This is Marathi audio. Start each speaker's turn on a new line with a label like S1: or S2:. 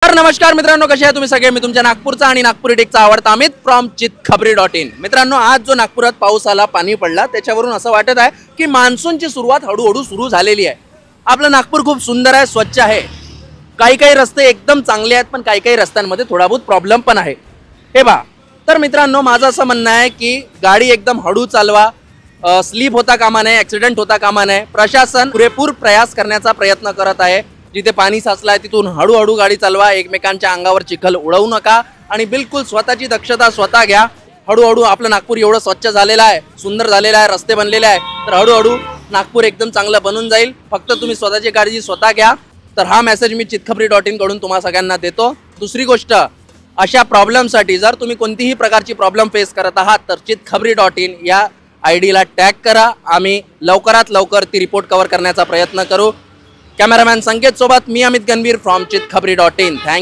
S1: तर नमस्कार मित्रांनो, कसे आहे तुम्ही सगळे? मी तुमच्या नागपूरचा आणि नागपुरी टेकचा आवडता अमित फ्रॉम चितखबरी.in. मित्रांनो, आज जो नागपुरात पाऊस आला, पाणी पडला, त्याच्यावरून असं वाटत आहे की मान्सूनची सुरुवात हळूहळू सुरू झालेली आहे. आपलं नागपूर खूप सुंदर आहे, स्वच्छ आहे. काही काही रस्ते एकदम चांगले आहेत, पण काही काही रस्त्यांमध्ये थोडा बहुत प्रॉब्लेम पण आहे. हे बा, तर मित्रांनो, माझं असं म्हणणं आहे की गाडी एकदम हळू चालवा, स्लिप होता कामा नये, ॲक्सिडेंट होता कामा नये. प्रशासन पुरेपूर प्रयास करण्याचा प्रयत्न करत आहे. जिथे पाणी साचलाय तिथून हळूहळू गाडी चालवा, एकमेकांच्या अंगावर चिखल उडवू नका आणि बिलकुल स्वतःची दक्षता स्वतः घ्या. हळूहळू आपलं नागपूर एवढं स्वच्छ झालेलं आहे, सुंदर झालेलं आहे, रस्ते बनलेले आहे, तर हळूहळू नागपूर एकदम चांगलं बनून जाईल. फक्त तुम्ही स्वतःची काळजी स्वतः घ्या. तर हा मेसेज मी चितखबरी.in कडून तुम्हा सगळ्यांना देतो. दुसरी गोष्ट, अशा प्रॉब्लेमसाठी जर तुम्ही कोणतीही प्रकारची प्रॉब्लेम फेस करत आहात तर चितखबरी.in या ID ला टॅग करा. आम्ही लवकरात लवकर ती रिपोर्ट कव्हर करण्याचा प्रयत्न करू. कॅमेरामॅन संकेत सोबत मी अमित गणवीर फ्रॉम चितखबरी.in. थँक्यू.